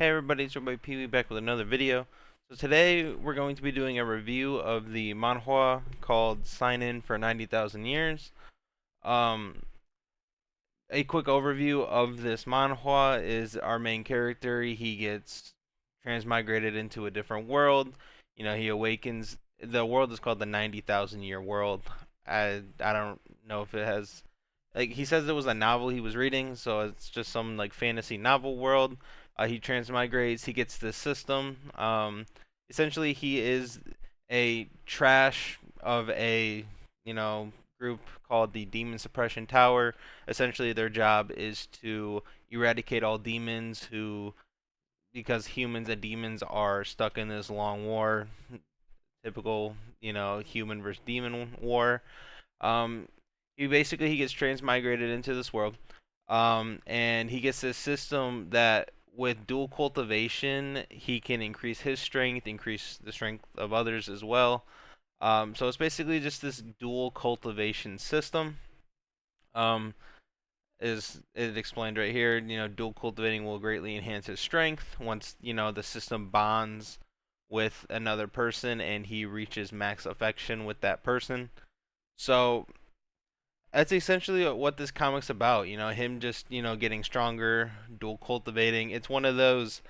Hey everybody, it's your boy Pee Wee back with another video. So today we're going to be doing a review of the manhwa called Sign In for 90,000 Years. Um, a quick overview of this manhwa is our main character. He gets transmigrated into a different world. He awakens. The world is called the 90,000 year world. I don't know if it has, like, he says it was a novel he was reading, so it's just some like fantasy novel world. He transmigrates. He gets this system. Essentially, he is a trash of a you know group called the Demon Suppression Tower. Essentially, their job is to eradicate all demons who, because humans and demons are stuck in this long war, typical human versus demon war. Um, he gets transmigrated into this world, and he gets this system that with dual cultivation he can increase his strength, increase the strength of others as well. So it's basically just this dual cultivation system. Um, is it explained right here? Dual cultivating will greatly enhance his strength once the system bonds with another person and he reaches max affection with that person. So that's essentially what this comic's about. Him just getting stronger, dual cultivating. It's one of those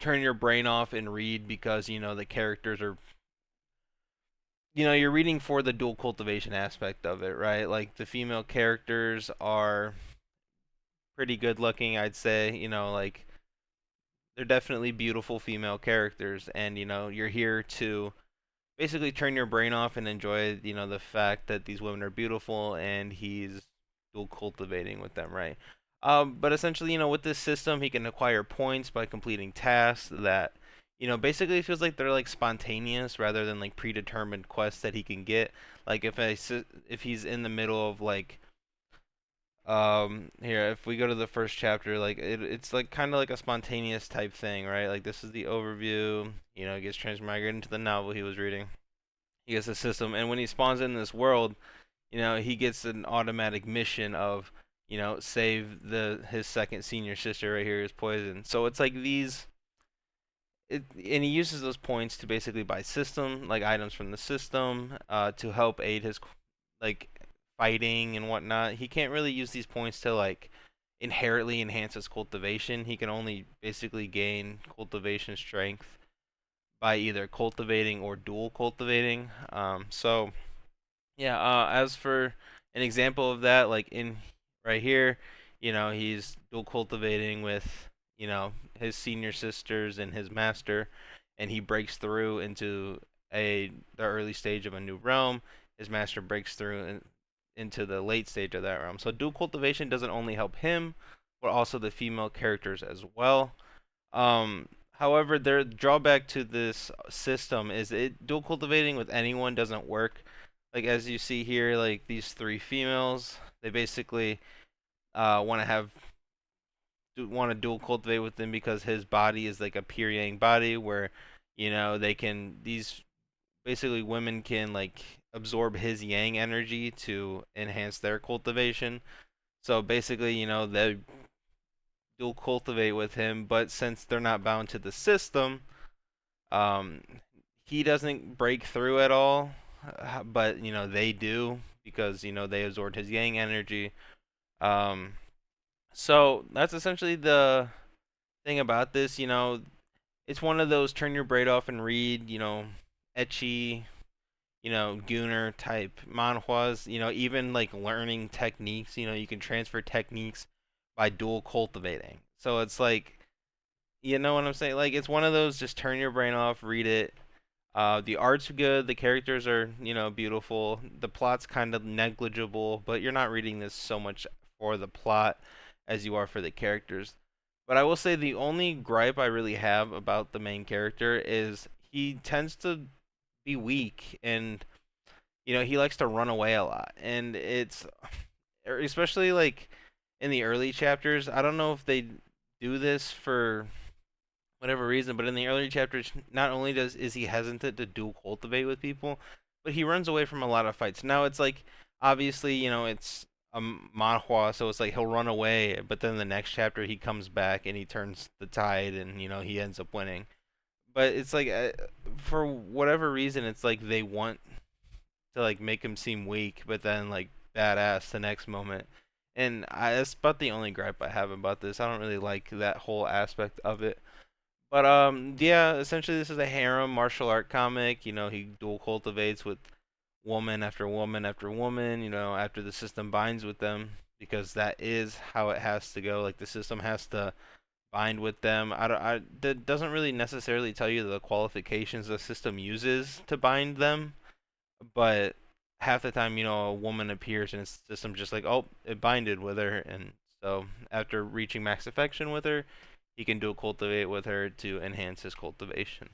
turn your brain off and read because the characters are you're reading for the dual cultivation aspect of it, right? Like the female characters are pretty good looking, I'd say. Like they're definitely beautiful female characters, and you're here to basically turn your brain off and enjoy the fact that these women are beautiful and he's dual cultivating with them, right? But essentially, with this system, he can acquire points by completing tasks that basically it feels like they're like spontaneous rather than like predetermined quests that he can get. Like if he's in the middle of like here, if we go to the first chapter, like it's like kind of like a spontaneous type thing, right? Like this is the overview. He gets transmigrated into the novel he was reading. He gets a system, and when he spawns in this world, he gets an automatic mission of save the his second senior sister right here is poisoned. So it's like and he uses those points to basically buy system like items from the system to help aid his like fighting and whatnot. He can't really use these points to like inherently enhance his cultivation. He can only basically gain cultivation strength by either cultivating or dual cultivating. So yeah, as for an example of that, like in right here, he's dual cultivating with his senior sisters and his master, and he breaks through into the early stage of a new realm. His master breaks through into the late stage of that realm. So dual cultivation doesn't only help him, but also the female characters as well. However, their drawback to this system is dual cultivating with anyone doesn't work. Like as you see here, like these three females, they basically want to dual cultivate with him because his body is like a pure yang body where they can these basically women can like absorb his yang energy to enhance their cultivation. So basically, they dual cultivate with him, but since they're not bound to the system, um, he doesn't break through at all. But they do because they absorbed his yang energy. Um, so that's essentially the thing about this. It's one of those turn your brain off and read. Etchy, Gunner type manhwas. Even like learning techniques. You can transfer techniques by dual cultivating. So it's like, you know what I'm saying? Like it's one of those just turn your brain off, read it. The art's good, the characters are, beautiful. The plot's kind of negligible, but you're not reading this so much for the plot as you are for the characters. But I will say the only gripe I really have about the main character is he tends to be weak and he likes to run away a lot. And it's especially like in the early chapters, I don't know if they do this for whatever reason, but in the early chapters, not only is he hesitant to dual cultivate with people, but he runs away from a lot of fights. Now it's like obviously it's a manhua, so it's like he'll run away, but then the next chapter he comes back and he turns the tide, and he ends up winning. But it's like for whatever reason, it's like they want to like make him seem weak, but then like badass the next moment. And that's about the only gripe I have about this. I don't really like that whole aspect of it. But yeah, essentially this is a harem martial art comic. He dual cultivates with woman after woman after woman. After the system binds with them, because that is how it has to go. Like the system has to bind with them. That doesn't really necessarily tell you the qualifications the system uses to bind them, but half the time, a woman appears and the system just like, oh, it binded with her, and so after reaching max affection with her, he can dual cultivate with her to enhance his cultivation.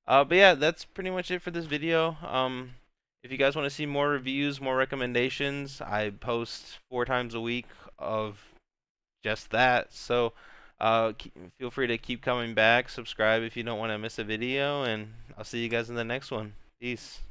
But yeah, that's pretty much it for this video. If you guys want to see more reviews, more recommendations, I post 4 times a week of just that. So, feel free to keep coming back. Subscribe if you don't want to miss a video, and I'll see you guys in the next one. Peace.